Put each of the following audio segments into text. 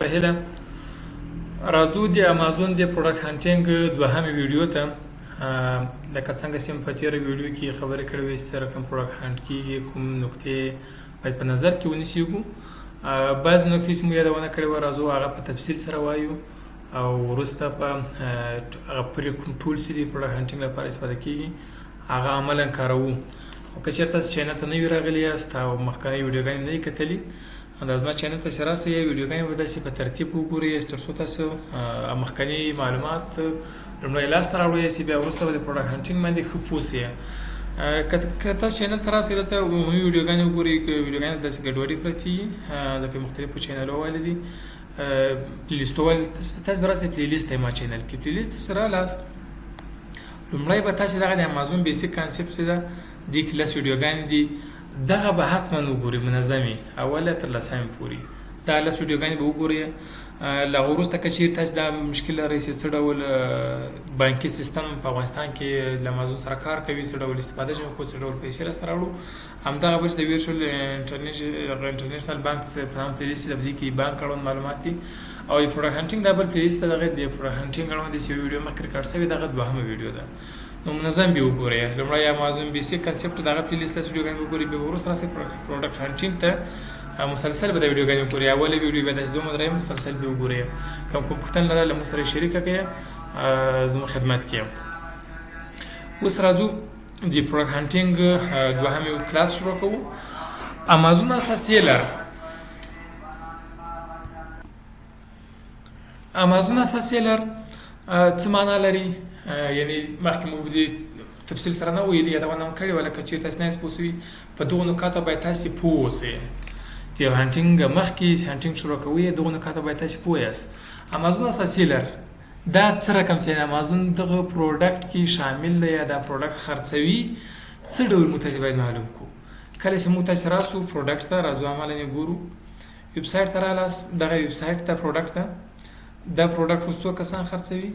هیله راځو د امازون د پروډکټ هانټینګ دوهمه ویډیو ته. لکه څنګه چې په تیره ویډیو کې خبرې کړې وې چې رقم پروډکټ هانټ کیږي، کوم نقطې باید په نظر کې ونیسو. بعض نقطې چې مو یادونه کړې وه راځو هغه په تفصیل سره وایو او وروسته په هغه پرې کوم ټول چې د پروډکټ هانټینګ لپاره استفاده کیږي هغه عملا کاروو. خو که چېرته تاسو چینل ته نوي راغلي یاست او مخکنۍ ویډیوګانې نه دي کتلي، دا زما چینل ته چې راسئ ویډیوګانې به داسې په ترتیب وګورئ تر څو تاسو مخکني معلومات لومړی لاسته راوړئ چې بیا وروسته به د پروډکټ هانټینګ باندې ښه پوه سئ. که تاسو چینل ته راسئ دلته عمومي ویډیوګانې وګورئ، ویډیوګانې داسې ګډوډې پرتې دي لکه مختلفو چینلو والې دي. پلیلیسټو والې تاسو به راسئ پلیلیسټ دی ما چینل کې. پلیلیسټ ته رالاست لومړی به تاسو دغه د امازون بیسیک کانسپټ چې ده دې کې لس ویډیوګانې دي، دغه به حتما وګورئ منظمې اوله تر لسمې پورې. دا لس ویډیوګانې به وګورئ. له هغه وروسته که چېرې تاسو دا مشکل لرئ چې څه ډول بانکي سیستم په افغانستان کې له امازون سره کار کوي، څه ډول استفاده چې وکړو، څه ډول پیسې لاسته راوړو، همدغه به چې د ویرچوال انټرنیشنل بانک په نام پلیلیسټ د دې کې بانک اړوند معلومات دي. او د پروډکټ هانټینګ دا بل پلیلیسټ دغه د پروډکټ هانټینګ اړوند چې ویډیو مخکې ریکارډ شوې دغه دوهمه ویډیو ده. نو منظم به وګورئ. لومړی امازون بیسیک کانسپټ دغه پلیلیسټ ته ویډیوګانې وګورئ، بیا وروسته راسئ پروډکټ هانټینګ ته مسلسل به د ویډیوګانې وګورئ. اوله ویډیو به داسې دومره درېیم مسلسل به وګورئ. کوم پوښتنه لرله له موږ سره شریکه کړئ، زما خدمت کې یم. اوس راځو د پروډکټ هانټینګ دوهمې کلاس شروع کوو. امازون اساسیلر څه معنا لري؟ یعنی مخکې مو د تفصیل سره نه ویلي، یادونه مو کړې وه. لکه چېرې تاسو نه یاست پوه سوي په دغو نکاتو باید تاسې پوه اوسئ. د یو هانټینګ مخکې هانټینګ شروع کوئ دغو نکاتو باید تاسې پوه یاست. امازون اساسیلر دا څه رقم چې امازون دغه پروډکټ کې شامل دی یا دا پروډکټ خرڅوي، څه ډول موږ تاسې باید معلوم کړو. کله چې موږ تاسې راسو پروډکټ ته راځو عملا یې ګورو، ویب سایټ ته رالاست. دغه ویب سایټ ته پروډکټ ته دا پروډکټ اوس څو کسان خرڅوي؟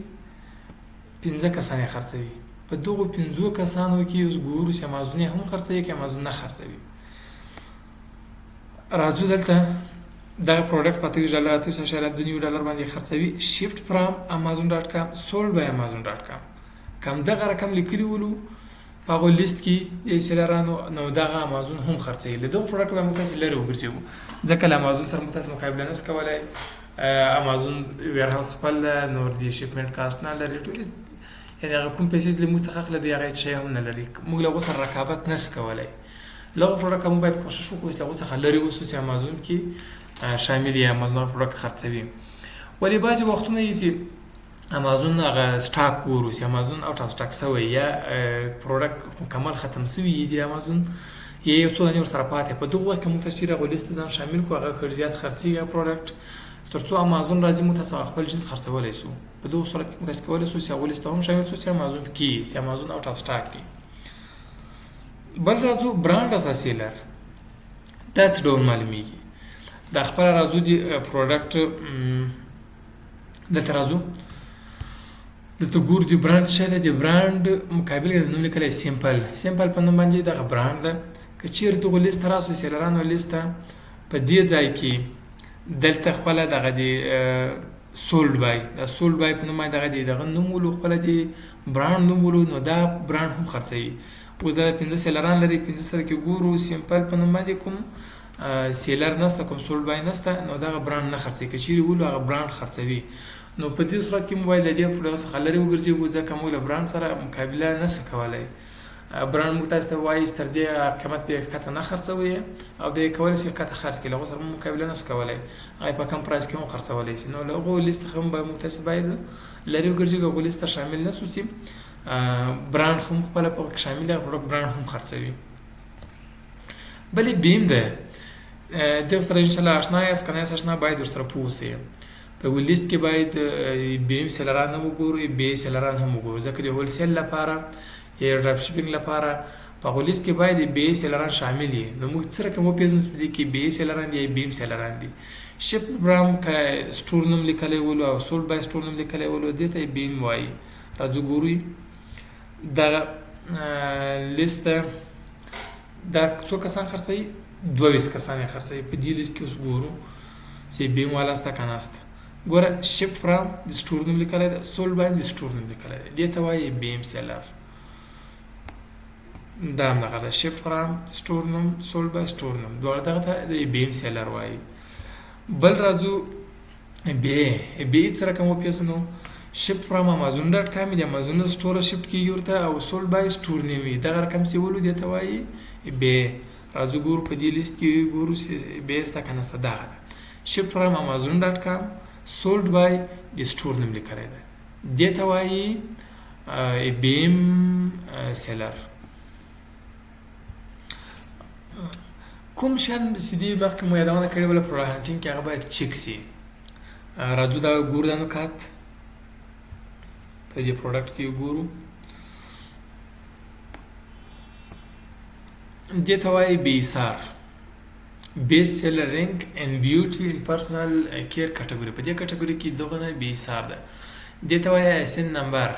15 کسان یې خرڅوي. په دغو 15 کسانو کې اوس ګورو چې امازون یې هم خرڅوي که امازون نه خرڅوي. راځو دلته دغه پروډکټ په $28.2 باندې خرڅوي. شیفټ فرام amazon.com، سولډ بای amazon.com. کوم دغه رقم لیکلي ولو په هغه لیست کې د سیلرانو، نو دغه امازون هم خرڅوي. له دغه پروډکټ به موږ تاسې لرې وګرځوو، ځکه له امازون سره موږ تاسې مقابله نه شو کولی. امازون ویرهاوس خپل ده، نور د شیپمنټ کاسټ نه لري، یعنې هغه کوم پیسې چې موږ څخه اخلي د هغه هېڅ شی هم نه لري. موږ له هغو سره رقابت نه شو کولی. له هغه پروډکټ موږ باید کوښښ وکړو چې له هغو څخه لرې اوسو چې امازون کې شامل یې، امازون هغه پروډکټ خرڅوي. ولې بعضې وختونه یې چې امازون هغه سټاک ګورو چې امازون آوټ آف سټاک شوی یا پروډکټ مکمل ختم شوي دي امازون، یا یو څو دانې ورسره پاتې. په دغه وخت کې موږ تاسې چېرې هغو لیست ته ځان شامل کړو، هغه ښه زیات خرڅېږي هغه پروډکټ. تر څو امازون راځي موږ تاسو خپل جنس خرڅولی شو. په دغه صورت کې موږ تاسې کولی شو چې هغو لیست ته هم شامل شو چې امازون کې چې امازون آوټ آف سټاک دی. بل راځو برانډ اساسیلر، دا څه ډول معلومیږي؟ دا خپله راځو د پروډکټ دلته راځو، دلته ګورو د برانډ څه دی. د برانډ مقابل کې د نوم لیکلی سیمپل په نوم باندې دغه برانډ ده. که چېرې دغو لیست ته راسو سیلرانو لیست ته، په دې ځای کې دلته خپله دغه د سولډ بای، دا سولډ بای په نوم باندې دغه نوم ولو، خپله د برانډ نوم ولو، نو دا برانډ هم خرڅوي. اوس دا 15 سیلران لري، 15 سره کې ګورو سیمپل په نوم باندې کوم سیلر نسته، کوم سولډ بای نسته، نو دغه برانډ نه خرڅوي. که چېرې ولو هغه برانډ خرڅوي، نو په دې صورت کې موږ باید له دې پروډکټ څخه لرې وګرځېږو، ځکه موږ له برانډ سره مقابله نه شو کولی. برانډ موږ تاسو ته وایي تر دې قیمت به یې ښکته نه خرڅوئ او د یې کولی شي ښکته خرڅ کړي، له هغو سره موږ مقابله نه شو کولی. هغه په کم پرایس کې هم خرڅولی شي. نو له هغو لیست څخه هم موږ تاسې باید لرې وګرځېږو، هغو لیست ته شامل نه شو چې برانډ هم خپله په هغه کې شامل دی، هغه پروډکټ برانډ هم خرڅوي. بلې بیم ده، دغه سره انشاءالله اشنا یاست، که نه یاست اشنا باید ورسره پوه اوسئ. په یو لیست کې باید بیم سیلران هم وګورو، بی سیلران هم وګورو، ځکه د هولسیل لپاره یا ډراپ شیپینګ لپاره په هغو لیست کې باید بی سیلران شامل وي. نو موږ څه رقم وپېژنو چې په دې کې بی سیلران دي یا بیم سیلران دي. شپ برام که سټور نوم لیکلی ولو او سولډ بای سټور نوم لیکلی ولو، دې ته بیم وایي. راځو ګورو دغه لیست ته دا څو کسان خرڅوي؟ 22 کسان یې خرڅوي. په دې لیست کې اوس ګورو چې بیم والا ستا که نسته. ګوره شفټ فرام د سټور نوم لیکلی ده، سولډ بای د سټور نوم لیکلی ده، دې ته وایي بیم سیلر. دا هم دغه ده، شفټ فرام سټور نوم، سولډ بای سټور نوم، دواړه دغه ته د بیم سیلر وایي. بل راځو بی څه رقم وپېژنو. شفټ فرام امازون ډاټ کام د امازون سټور شفټ کېږي ورته، او سولډ بای سټور نیم وي، دغه رقم چې ولو دې ته وایي بی. راځو ګورو په دې لیست کې ګورو چې بی سته که نسته. دغه ده شفټ فرام امازون ډاټ کام، سولډ بای د سټور نیم لیکلی ده، دې ته وایي بیم سیلر. کوم شیان چې دې مخکې مو یادونه کړې وله پروډکټ هانټینګ کې هغه باید چک سي. راځو دا ګورو دا نکات په دې پروډکټ کې ګورو. دې ته وایي بیسار، بیسټ سیلر رینک ان بیوټي ان پرسنل کیر کټګوري. په دې کټګوري کې دغه نه بیسار ده. دې ته وایي اسن نمبر،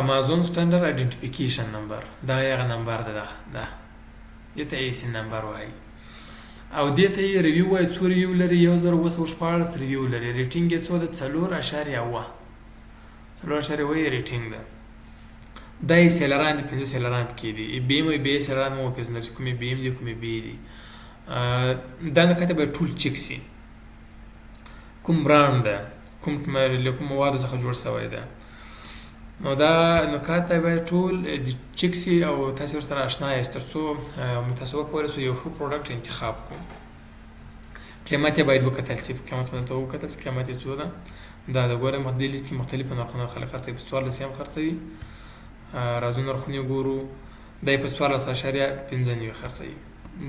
امازون سټانډرډ آیډنټیفیکیشن نمبر، دا هغه نمبر ده، دا دې ته اسن نمبر وایي. او دې ته یې ریویو وایي، څو ریویو لري؟ 1914 ریویو لري. ریټینګ یې څو ده؟ 4.7 4.7 ریټینګ ده. دا یې سیلران دي، 5 سیلران پکې دي. بیم او بی سیلران مو وپېژنل چې کومې بیم دي کومې بی دي. دا نکات باید ټول چک سي. کوم برانډ ده، له کوم موادو څخه جوړ شوی ده، نو دا نکات باید ټول چک سي او تاسو ورسره اشنا یاست تر څو تاسو وکولی شئ یو ښه پروډکټ انتخاب کړو. قیمت یې باید وکتل شي، قیمت دلته وکتل شي قیمت یې څو ده. دا د ګوره دې لیست کې مختلف نرخونه خلک خرڅوي، په 14 هم خرڅوي. راځو نرخونه ګورو. دا یې په 14.15 خرڅوي،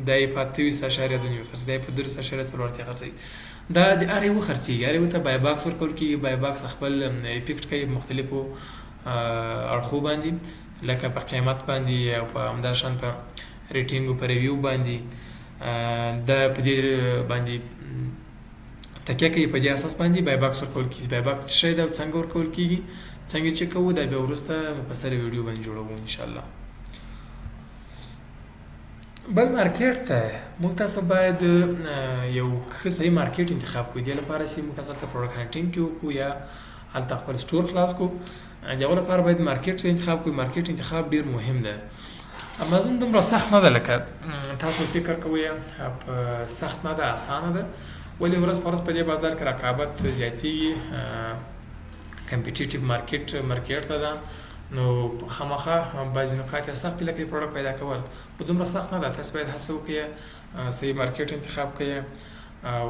دا یې په 28.2 خرڅوي، دا یې په 30.4 خرڅوي. دا د هر یو خرڅېږي، هر یو ته بای باکس ورکول کېږي. بای باکس خپل افیکټ کوي مختلفو اړخو باندې، لکه په قیمت باندې او په همدا شان په ریټینګ او په ریویو باندې. دا په دې باندې تکیه کوي، په دې اساس باندې بای باکس ورکول کېږي. بای باکس څه شی ده او څنګه ورکول کېږي، څنګه چې کوو، دا بیا وروسته مفصله ویډیو باندې جوړوو انشاءالله. بل مارکیټ ته موږ تاسو باید یو ښه صحیح مارکیټ انتخاب کړو. دې لپاره چې موږ تاسو ته پروډکټ هانټینګ کې وکړو یا هلته خپل سټور خلاص کړو، د هغو لپاره باید مارکیټ انتخاب کړو. مارکیټ انتخاب ډېر مهم ده. امازون دومره سخت نه ده لکه تاسو فکر کوئ، سخت نه ده، اسانه ده. ولې ورځ په ورځ په دې بازار کې رقابت زیاتېږي، کمپیټیټیو مارکیټ ته ده، نو خامخا بعضې نکات یې سخت دي لکه پروډکټ پیدا کول، خو دومره سخت نه ده. تاسو باید هڅه وکړئ صحیح مارکیټ انتخاب کړئ او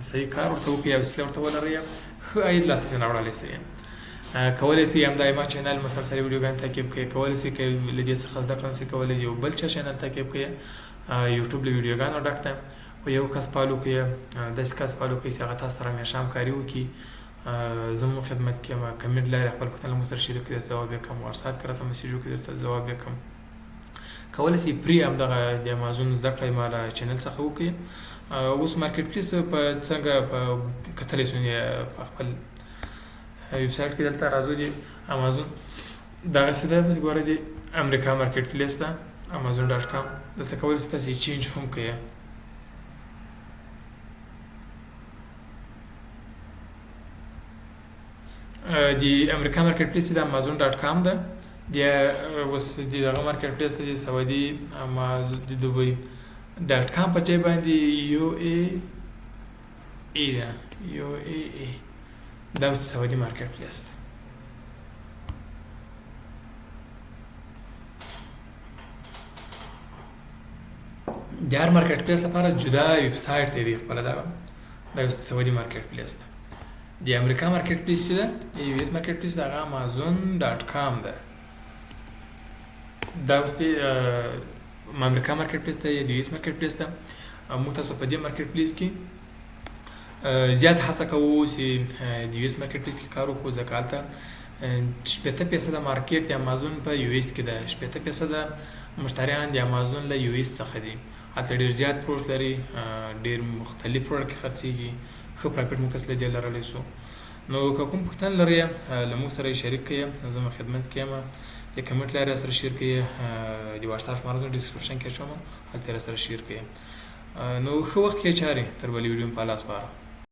صحیح کار ورته وکړئ او وسیله ورته ولرئ، ښه عاید لاسته راوړلی شئ. کولی شئ همدا ما چینل مسلسل ویډیوګانې تعقیب کړئ. کولی شئ که له دې څخه زده کړه نشئ کولی، یو بل چا چینل تعقیب کړئ. یوټیوب له ویډیوګانو ډک ده، خو یو کس فالو کړئ، داسې کس فالو کړئ چې هغه تاسو سره همیشه همکاري وکړي. زموږ خدمت کې یم، کمنټ لرئ خپل پوښتنه مو سره شریک کړئ، درته ځواب یې کړم. واتساپ کې راته میسیج وکړئ، درته ځواب یې کړم. کولی شئ پرې همدغه د امازون زده کړه ما له چینل څخه وکړئ. اوس مارکیټ پلیس په څنګه کتلی شو په خپل ویب سایټ کې. دلته راځو د امازون دغسې ده، ګوره د امریکا مارکیټ پلیس ده، amazon.com. دلته کولی شئ تاسې چینج هم کړئ. د امریکا مارکیټ پلیس د amazon.com ده. د اوس دغه مارکیټ پلیس د سعودي د دوبۍ .com په ځای باندې UAE ده، UAE دا سعودي مارکیټ پلیس ده. د هر مارکیټ پلیس لپاره جدا ویب سایټ دی خپله، دا سعودي مارکیټ پلیس ده. د امریکا مارکیټ پلیس ده، د یو ایس مارکیټ پلیس دغه amazon.com ده. دا اوس د امریکا مارکیټ پلیس ده یا د یو ایس مارکیټ پلیس ده. موږ تاسو په دې مارکیټ پلیس کې زیات هڅه کوو چې د یو ایس مارکیټ پلیس کې کار وکړو، ځکه هلته 80% مارکیټ د امازون په یو ایس کې ده، 80% مشتریان د امازون له یو ایس څخه دي. هلته ډېر زیات پروژ لري، ډېر مختلف پروډکټ خرڅېږي، ښه پرافیټ موږ تاسو له دې لرلی شو. نو که کوم پوښتنه لرئ له موږ سره یې شریک کړئ، زما خدمت کې یم. د کمنټ لارې سره شیر کړئ، د واتساپ شماره د ډسکرپشن کې اچوم، هلته یې سره شیر کړئ. نو ښه وخت کې چارې تر بلې ویډیو په لاس پاره